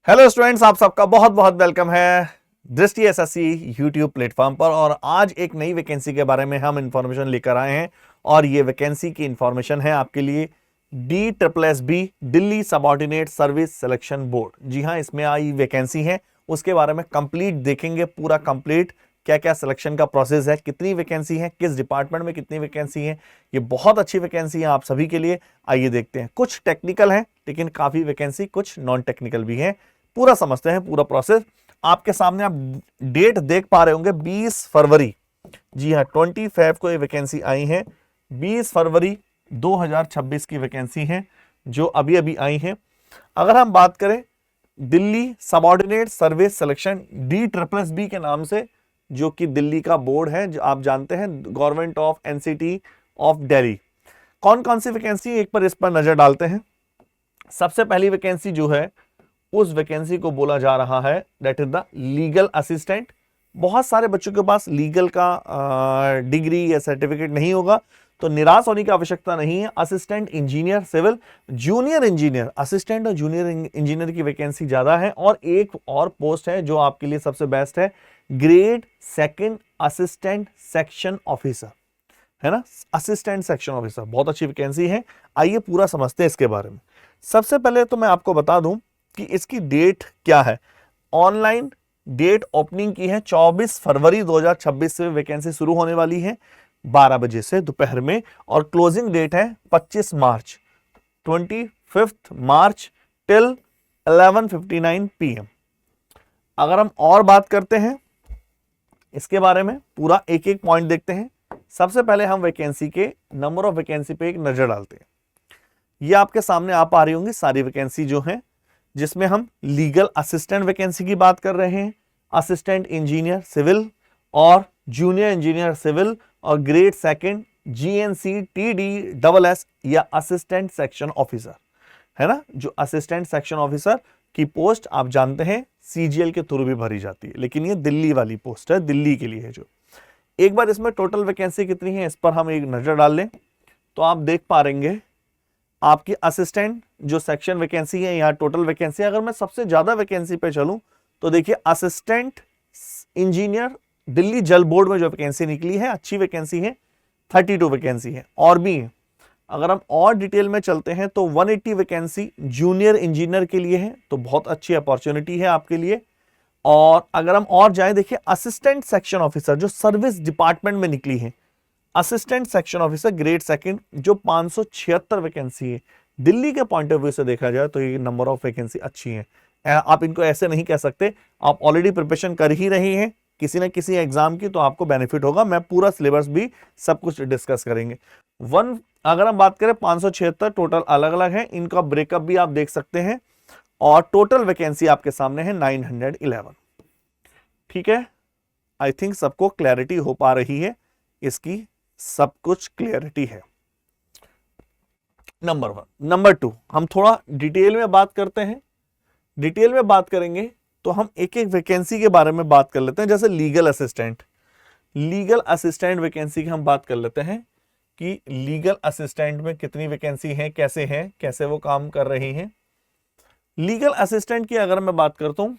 Hello students, आप सबका बहुत बहुत वेलकम है दृष्टि एसएससी यूट्यूब प्लेटफॉर्म पर। और आज एक नई वैकेंसी के बारे में हम इंफॉर्मेशन लेकर आए हैं और ये वैकेंसी की इंफॉर्मेशन है आपके लिए DSSB Delhi subordinate service selection board. जी हाँ, इसमें आई वैकेंसी है, उसके बारे में कंप्लीट देखेंगे, पूरा कंप्लीट क्या क्या सिलेक्शन का प्रोसेस है, कितनी वैकेंसी है, किस डिपार्टमेंट में कितनी वैकेंसी है। ये बहुत अच्छी वैकेंसी है आप सभी के लिए। आइए देखते हैं, कुछ टेक्निकल है लेकिन काफी वैकेंसी कुछ नॉन टेक्निकल भी है। पूरा समझते हैं, पूरा प्रोसेस आपके सामने। आप डेट देख पा रहे होंगे 20 फरवरी। जी हाँ, 25 को ये वैकेंसी आई है। 20 फरवरी 2026 की वैकेंसी है जो अभी अभी आई है। अगर हम बात करें Delhi subordinate service selection DSSB के नाम से, जो कि दिल्ली का बोर्ड है, जो आप जानते हैं, government of NCT of Delhi. कौन कौन सी वैकेंसी, एक बार इस पर नजर डालते हैं। सबसे पहली वैकेंसी जो है, उस वैकेंसी को बोला जा रहा है that is the legal assistant. बहुत सारे बच्चों के पास लीगल का डिग्री या सर्टिफिकेट नहीं होगा, तो निराश होने की आवश्यकता नहीं है। Assistant engineer civil, junior engineer, assistant और जूनियर इंजीनियर की वैकेंसी ज्यादा है। और एक और पोस्ट है जो आपके लिए सबसे बेस्ट है, ग्रेड 2 असिस्टेंट सेक्शन ऑफिसर, है ना, असिस्टेंट सेक्शन ऑफिसर। बहुत अच्छी वैकेंसी है। आइए पूरा समझते हैं इसके बारे में। सबसे पहले तो मैं आपको बता दूं कि इसकी डेट क्या है। ऑनलाइन डेट ओपनिंग की है 24 फरवरी 2026 से वैकेंसी शुरू होने वाली है 12 बजे से दोपहर में, और क्लोजिंग डेट है 25 मार्च 25 मार्च टिल 11:59 PM। अगर हम और बात करते हैं इसके बारे में, पूरा एक एक पॉइंट देखते हैं। सबसे पहले हम वैकेंसी के नंबर ऑफ वैकेंसी पे एक नजर डालते हैं। ये आपके सामने आ पा रही होंगी सारी वैकेंसी जो है, जिसमें हम लीगल असिस्टेंट वैकेंसी की बात कर रहे हैं, असिस्टेंट इंजीनियर सिविल और जूनियर इंजीनियर सिविल, और ग्रेड 2 GNC TDSS या असिस्टेंट सेक्शन ऑफिसर, है ना। जो असिस्टेंट सेक्शन ऑफिसर की पोस्ट आप जानते हैं CGL के थ्रू भी भरी जाती है, लेकिन ये दिल्ली वाली पोस्ट है, दिल्ली के लिए है। जो एक बार इसमें टोटल वैकेंसी कितनी है इस पर हम एक नजर डाल लें तो आप देख पा रहेंगे आपकी असिस्टेंट जो सेक्शन वैकेंसी है, यहाँ टोटल वैकेंसी। अगर मैं सबसे ज्यादा वैकेंसी पे चलूं तो देखिए, असिस्टेंट इंजीनियर दिल्ली जल बोर्ड में जो वैकेंसी निकली है, अच्छी वैकेंसी है, 32 वैकेंसी है। और भी है, अगर हम और डिटेल में चलते हैं तो 180 वैकेंसी जूनियर इंजीनियर के लिए है, तो बहुत अच्छी अपॉर्चुनिटी है आपके लिए। और अगर हम और जाएं, देखिए असिस्टेंट सेक्शन ऑफिसर जो सर्विस डिपार्टमेंट में निकली है, असिस्टेंट सेक्शन ऑफिसर ग्रेड 2 जो 576 वैकेंसी है। दिल्ली के पॉइंट ऑफ व्यू से देखा जाए तो ये नंबर ऑफ वैकेंसी अच्छी है। आप इनको ऐसे नहीं कह सकते, आप ऑलरेडी प्रिपरेशन कर ही रहे हैं किसी न किसी एग्जाम की, तो आपको बेनिफिट होगा। मैं पूरा सिलेबस भी सब कुछ डिस्कस करेंगे। अगर हम बात करें 576 टोटल अलग अलग है, इनका ब्रेकअप भी आप देख सकते हैं। और टोटल वैकेंसी आपके सामने है 911। ठीक है, आई थिंक सबको क्लैरिटी हो पा रही है, इसकी सब कुछ क्लियरिटी है। नंबर 1। नंबर 2, हम थोड़ा डिटेल में बात करते हैं। डिटेल में बात करेंगे तो हम एक एक वैकेंसी के बारे में बात कर लेते हैं। जैसे legal assistant, legal assistant vacancy की हम बात कर लेते हैं कि लीगल असिस्टेंट में कितनी वैकेंसी है, कैसे वो काम कर रही हैं। लीगल असिस्टेंट की अगर मैं बात करता हूं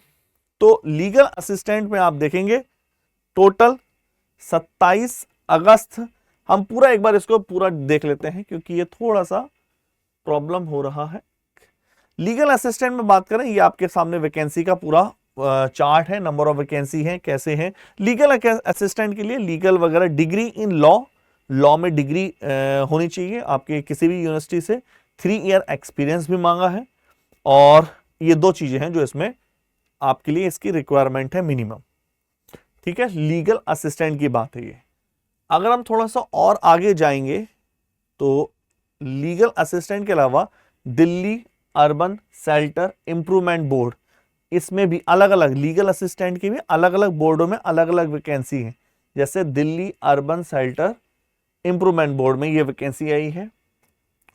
तो लीगल असिस्टेंट में आप देखेंगे टोटल 27 अगस्त। हम पूरा एक बार इसको पूरा देख लेते हैं क्योंकि ये थोड़ा सा प्रॉब्लम हो रहा है। लीगल असिस्टेंट में बात करें, ये आपके सामने वैकेंसी का पूरा चार्ट है, नंबर ऑफ वैकेंसी है, कैसे है। लीगल असिस्टेंट के लिए लीगल वगैरह डिग्री इन लॉ में डिग्री होनी चाहिए आपके किसी भी यूनिवर्सिटी से। 3 ईयर एक्सपीरियंस भी मांगा है, और ये 2 चीजें हैं जो इसमें आपके लिए इसकी रिक्वायरमेंट है मिनिमम। ठीक है, लीगल असिस्टेंट की बात है ये। अगर हम थोड़ा सा और आगे जाएंगे तो लीगल असिस्टेंट के अलावा Delhi urban shelter improvement board, इसमें भी अलग अलग लीगल असिस्टेंट की भी अलग अलग बोर्डों में अलग अलग वैकेंसी है। जैसे Delhi urban shelter improvement board में ये वैकेंसी आई है।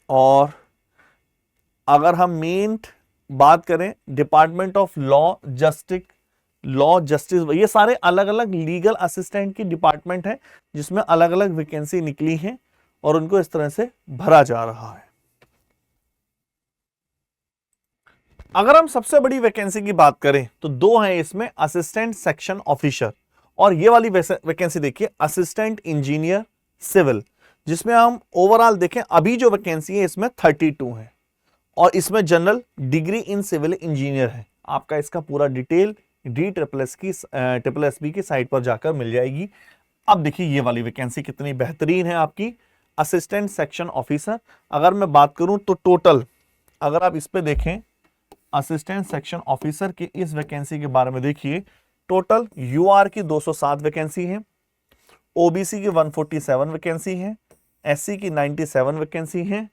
और अगर हम मेन बात करें डिपार्टमेंट ऑफ लॉ जस्टिस, ये सारे अलग अलग लीगल असिस्टेंट की डिपार्टमेंट है जिसमें अलग अलग वैकेंसी निकली है और उनको इस तरह से भरा जा रहा है। अगर हम सबसे बड़ी वैकेंसी की बात करें तो दो हैं इसमें, असिस्टेंट सेक्शन ऑफिसर और ये वाली वैकेंसी देखिए असिस्टेंट इंजीनियर सिविल, जिसमें हम ओवरऑल देखें अभी जो वैकेंसी है इसमें 32 है और इसमें general degree in civil engineer है। आपका इसका पूरा डिटेल DSSB की साइट पर जाकर मिल जाएगी। अब देखिए ये वाली वैकेंसी कितनी बेहतरीन है आपकी, असिस्टेंट सेक्शन ऑफिसर। अगर मैं बात करूं तो टोटल अगर आप इस पे देखें असिस्टेंट सेक्शन ऑफिसर की इस वैकेंसी के बारे में देखिए, टोटल यूआर की 207 वैकेंसी है, ओबीसी की 147 वैकेंसी है, एससी की 97 वैकेंसी है,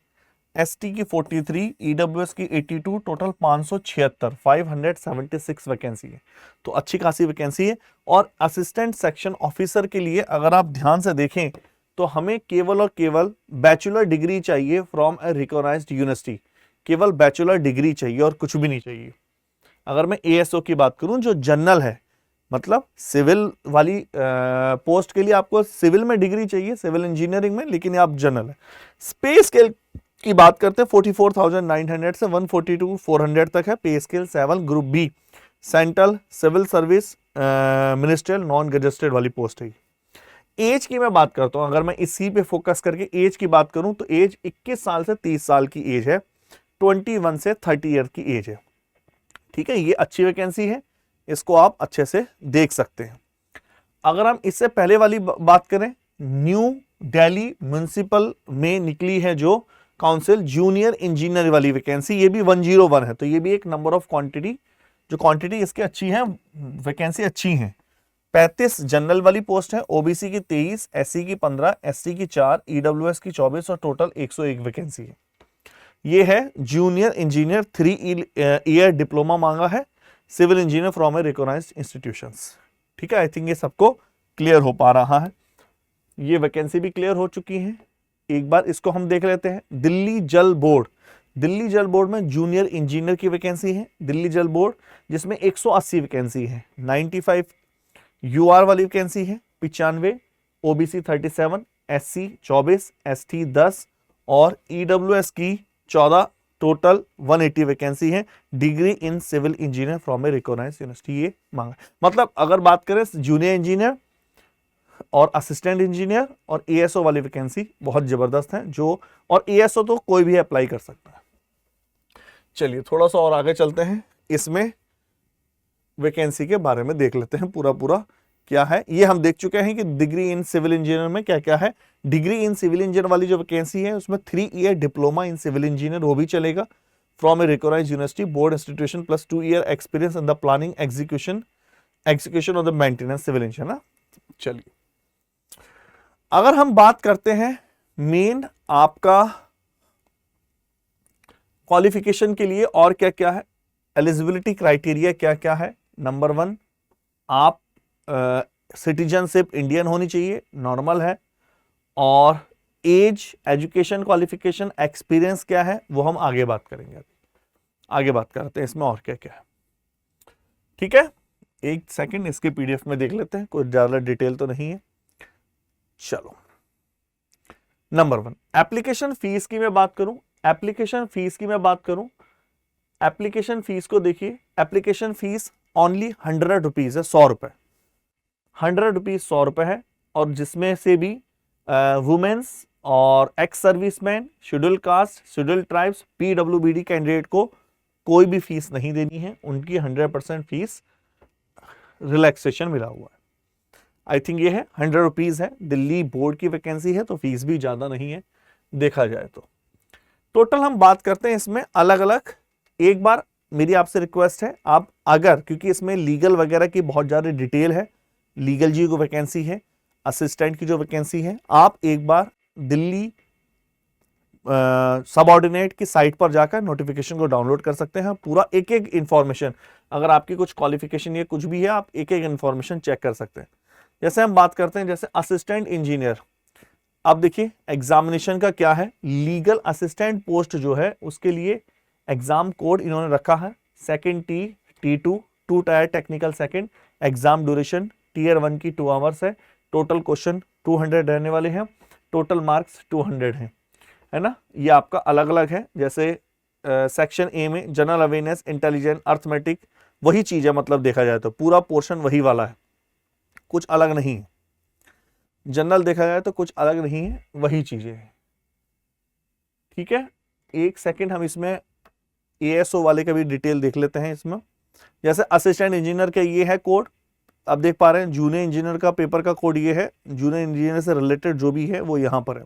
एसटी की 43, ईडब्ल्यूएस की 82, टोटल 576 वैकेंसी है। तो अच्छी खासी वैकेंसी है। और असिस्टेंट सेक्शन ऑफिसर के लिए अगर आप ध्यान से देखें तो हमें केवल और केवल बैचलर डिग्री चाहिए फ्रॉम ए रिकॉग्नाइज्ड यूनिवर्सिटी, केवल बैचलर डिग्री चाहिए और कुछ भी नहीं चाहिए। अगर मैं एएसओ की बात करूं जो जनरल है, मतलब सिविल वाली पोस्ट के लिए आपको सिविल में डिग्री चाहिए, सिविल इंजीनियरिंग में, लेकिन आप जनरल है। पे स्केल की बात करते हैं 44,900 से 142,400 तक है, pay scale 7, group B central civil service ministerial non gazetted वाली पोस्ट है। एज की मैं बात करता हूं, अगर मैं इसी पे फोकस करके एज की बात करूं तो एज 21 साल से 30 साल की एज है, 21 से 30 ईयर की एज है। ठीक है, ये अच्छी वैकेंसी है, इसको आप अच्छे से देख सकते हैं। अगर हम इससे पहले वाली बात करें, न्यू दिल्ली म्युनिसिपल में निकली है जो काउंसिल जूनियर इंजीनियर वाली वैकेंसी, ये भी 101 है, तो ये भी एक नंबर ऑफ क्वांटिटी, जो क्वांटिटी इसकी अच्छी है, वैकेंसी अच्छी है। 35 जनरल वाली पोस्ट है, ओबीसी की 23, एससी की 15, एसटी की 4, ईडब्ल्यूएस की 24 और टोटल 101 वैकेंसी है। ये है जूनियर इंजीनियर 3 ईयर डिप्लोमा मांगा है, civil engineer from a recognised institutions. ठीक है, आई थिंक ये सबको क्लियर हो पा रहा है। ये वैकेंसी भी क्लियर हो चुकी है। एक बार इसको हम देख लेते हैं। दिल्ली जल बोर्ड, दिल्ली जल बोर्ड में जूनियर इंजीनियर की वैकेंसी है, दिल्ली जल बोर्ड, जिसमें 180 वैकेंसी है, 95 यूआर वाली वैकेंसी है, 95, ओबीसी 37, एससी 24, एसटी 10 और ईडब्ल्यूएस की 14, टोटल 180 वैकेंसी है। Degree in civil engineer from a recognised university ये मांगा। मतलब अगर बात करें जूनियर इंजीनियर और असिस्टेंट इंजीनियर और एएसओ वाली वैकेंसी बहुत जबरदस्त है, जो और एएसओ तो कोई भी अप्लाई कर सकता है। चलिए थोड़ा सा और आगे चलते हैं, इसमें वैकेंसी के बारे में देख लेते हैं पूरा क्या है। ये हम देख चुके हैं कि डिग्री इन सिविल इंजीनियर में क्या क्या है। डिग्री इन सिविल इंजीनियर वाली जो वैकेंसी है उसमें 3 year diploma in civil engineer वो भी चलेगा from a recognised university board institution plus 2 year experience in the planning execution of the maintenance civil engineer. चलिए अगर हम बात करते हैं मेन आपका क्वालिफिकेशन के लिए और क्या क्या है, एलिजिबिलिटी क्राइटेरिया क्या क्या है। नंबर 1, आप सिटीजनशिप इंडियन होनी चाहिए, नॉर्मल है। और एज, एजुकेशन क्वालिफिकेशन, एक्सपीरियंस क्या है वो हम आगे बात करेंगे। आगे बात करते हैं इसमें और क्या क्या है। ठीक है, एक सेकंड इसके पीडीएफ में देख लेते हैं, कोई ज्यादा डिटेल तो नहीं है। चलो नंबर 1, एप्लीकेशन फीस की मैं बात करूं, एप्लीकेशन फीस को देखिए, एप्लीकेशन फीस ओनली 100 रुपीज है, 100 रुपए, 100 रुपीज 100 रुपए है। और जिसमें से भी वुमेन्स और ex serviceman, schedule caste, schedule tribes, PWBD candidate को कोई भी फीस नहीं देनी है, उनकी 100% फीस रिलैक्सेशन मिला हुआ है। आई थिंक ये है 100 रुपीज है, दिल्ली बोर्ड की वैकेंसी है तो फीस भी ज्यादा नहीं है देखा जाए तो। टोटल हम बात करते हैं इसमें अलग अलग। एक बार मेरी आपसे रिक्वेस्ट है, आप अगर, क्योंकि इसमें लीगल वगैरह की बहुत ज्यादा डिटेल है, लीगल जी को वैकेंसी है, असिस्टेंट की जो वैकेंसी है, आप एक बार दिल्ली सबऑर्डिनेट की साइट पर जाकर नोटिफिकेशन को डाउनलोड कर सकते हैं। पूरा एक एक इंफॉर्मेशन, अगर आपकी कुछ क्वालिफिकेशन या कुछ भी है, आप एक एक इंफॉर्मेशन चेक कर सकते हैं। जैसे हम बात करते हैं जैसे असिस्टेंट इंजीनियर, अब देखिए एग्जामिनेशन का क्या है। लीगल असिस्टेंट पोस्ट जो है उसके लिए एग्जाम कोड इन्होंने रखा है 2nd T2 2 tyre technical second. Exam duration Tier 1 की 2 आवर्स है। टोटल क्वेश्चन 200 रहने वाले हैं, टोटल मार्क्स 200 हैं, है ना। ये आपका अलग अलग है, जैसे सेक्शन ए में जनरल अवेयरनेस, इंटेलिजेंस, अर्थमेटिक वही चीज है, मतलब देखा जाए तो पूरा पोर्शन वही वाला है, कुछ अलग नहीं है। जनरल देखा जाए तो कुछ अलग नहीं है, वही चीजें हैं। ठीक है, एक सेकंड हम इसमें एएसओ वाले का भी डिटेल देख लेते हैं। इसमें जैसे असिस्टेंट इंजीनियर का ये है कोड, आप देख पा रहे हैं। जूनियर इंजीनियर का पेपर का कोड ये है, जूनियर इंजीनियर से रिलेटेड जो भी है वो यहाँ पर है।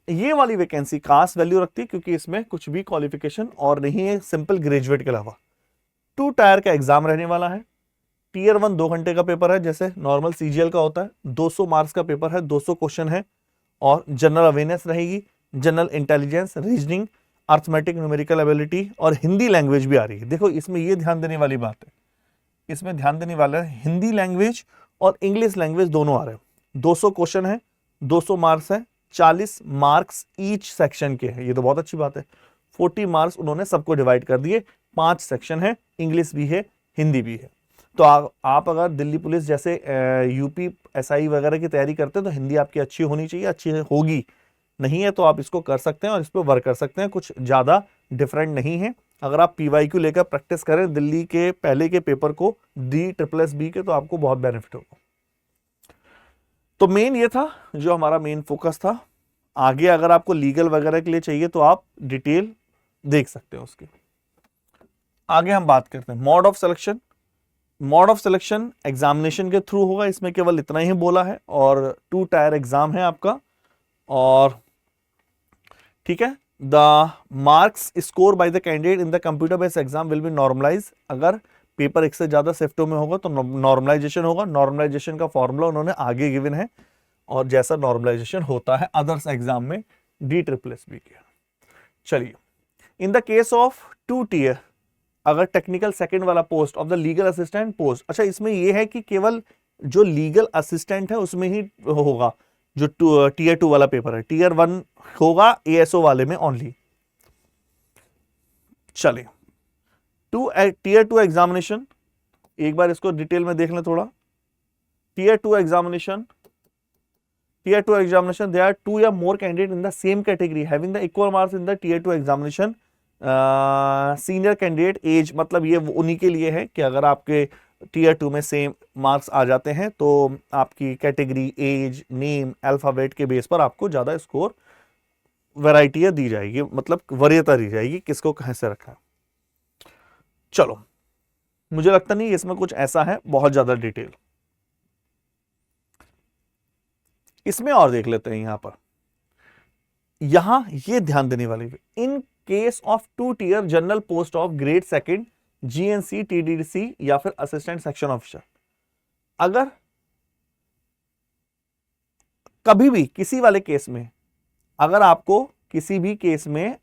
ये वाली वैकेंसी कास्ट वैल्यू रखती है क्योंकि इसमें कुछ भी क्वालिफिकेशन और नहीं है, सिंपल ग्रेजुएट के अलावा। 2 टायर का एग्जाम रहने वाला है। टीयर 1 2 घंटे का पेपर है, जैसे नॉर्मल सीजीएल का होता है। 200 मार्क्स का पेपर है, 200 क्वेश्चन है। और जनरल अवेयरनेस रहेगी, general intelligence, reasoning, arithmetic, numerical ability और हिंदी लैंग्वेज भी आ रही है। देखो इसमें ये ध्यान देने वाली बात है, इसमें ध्यान देने वाला है हिंदी लैंग्वेज और इंग्लिश लैंग्वेज दोनों आ रहे हैं। 200 क्वेश्चन है, 200 मार्क्स है, 40 मार्क्स ईच सेक्शन के हैं, ये तो बहुत अच्छी बात है। 40 मार्क्स उन्होंने सबको डिवाइड कर दिए, 5 सेक्शन है, इंग्लिश भी है, हिंदी भी है। तो आप अगर दिल्ली पुलिस जैसे यूपी एसआई वगैरह की तैयारी करते हैं तो हिंदी आपकी अच्छी होनी चाहिए, अच्छी होगी। नहीं है तो आप इसको कर सकते हैं और इस पर वर्क कर सकते हैं, कुछ ज़्यादा डिफरेंट नहीं है। अगर आप पीवाईक्यू लेकर प्रैक्टिस करें दिल्ली के पहले के पेपर को, DSSB के, तो आपको बहुत बेनिफिट होगा। तो मेन ये था जो हमारा मेन फोकस था। आगे अगर आपको लीगल वगैरह के लिए चाहिए तो आप डिटेल देख सकते हैं उसकी। आगे हम बात करते हैं mode of selection. Mode of selection examination के थ्रू होगा, इसमें केवल इतना ही बोला है। और 2 टायर एग्जाम है आपका। और ठीक है, the marks score by the candidate in the computer based exam will be normalize. अगर पेपर एक से ज्यादा शिफ्टों में होगा तो नॉर्मलाइजेशन होगा। नॉर्मलाइजेशन का फॉर्मूला उन्होंने आगे गिवन है, और जैसा नॉर्मलाइजेशन होता है अदर्स एग्जाम में DSSB के। चलिए, in the case of 2 tier, अगर टेक्निकल सेकंड वाला post of the legal assistant post, अच्छा इसमें यह है कि केवल जो लीगल असिस्टेंट है उसमें ही होगा जो टीयर 2 वाला पेपर है। टीयर 1 होगा एएसओ वाले में ओनली। चलिए, टीयर 2 एग्जामिनेशन, एक बार इसको डिटेल में देख लें थोड़ा। Tier 2 examination, there are 2 or more candidates in the same category having the equal marks in the tier 2 examination. Senior candidate age, मतलब ये उन्हीं के लिए है कि अगर आपके टीयर 2 में सेम मार्क्स आ जाते हैं तो आपकी कैटेगरी, एज, नेम, अल्फाबेट के बेस पर आपको ज्यादा स्कोर वैरायटियां दी जाएगी, मतलब वरीयता दी जाएगी किसको कहां से रखा है। चलो, मुझे लगता नहीं इसमें कुछ ऐसा है बहुत ज्यादा डिटेल। इसमें और देख लेते हैं। यहां पर ये ध्यान देने वाली, in case of 2 tier general post of grade 2 GNC, TDC या फिर असिस्टेंट सेक्शन ऑफिसर, अगर कभी भी किसी वाले केस में, अगर आपको किसी भी केस में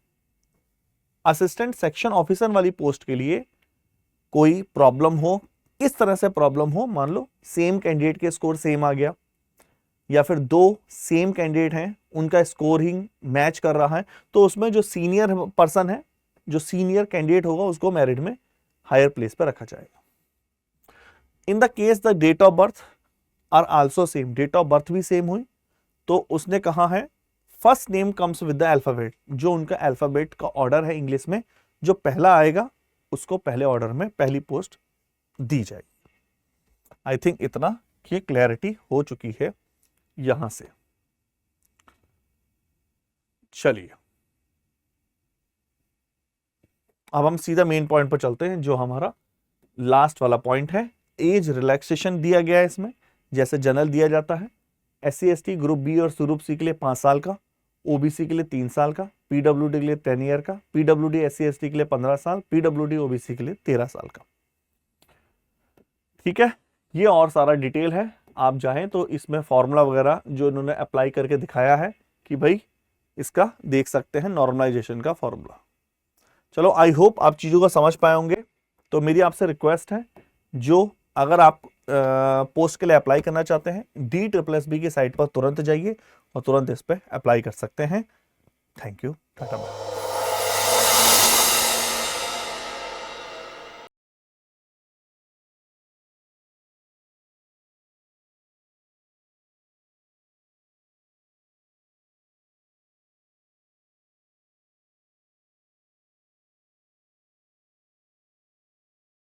असिस्टेंट सेक्शन ऑफिसर वाली पोस्ट के लिए कोई प्रॉब्लम हो, इस तरह से प्रॉब्लम हो, मान लो सेम कैंडिडेट के स्कोर सेम आ गया, या फिर 2 सेम कैंडिडेट हैं उनका स्कोरिंग मैच कर रहा है, तो उसमें जो सीनियर पर्सन है, जो सीनियर कैंडिडेट होगा, उसको मेरिट में हायर प्लेस पर रखा जाएगा। In the case the date of birth are also same, date of birth भी सेम हुई, तो उसने कहा है first name comes with the alphabet, जो उनका अल्फाबेट का ऑर्डर है इंग्लिश में, जो पहला आएगा उसको पहले ऑर्डर में पहली पोस्ट दी जाएगी। आई थिंक इतना की क्लैरिटी हो चुकी है यहां से। चलिए, अब हम सीधा मेन पॉइंट पर चलते हैं, जो हमारा लास्ट वाला पॉइंट है। एज रिलैक्सेशन दिया गया है इसमें, जैसे जनरल दिया जाता है, SC ST ग्रुप बी और ग्रुप सी के लिए 5 साल का, OBC के लिए 3 साल का, PWD के लिए 10 ईयर का, PWD SC ST के लिए 15 साल, PWD OBC के लिए 13 साल का। ठीक है, ये और सारा डिटेल है। आप चाहें तो इसमें फॉर्मूला वगैरह जो इन्होंने अप्लाई करके दिखाया है कि भाई इसका देख सकते हैं, नॉर्मलाइजेशन का फॉर्मूला। चलो, आई होप आप चीज़ों को समझ पाए होंगे। तो मेरी आपसे रिक्वेस्ट है, जो अगर आप पोस्ट के लिए अप्लाई करना चाहते हैं, DSSB की साइट पर तुरंत जाइए और तुरंत इस पर अप्लाई कर सकते हैं। Thank you, tata bye.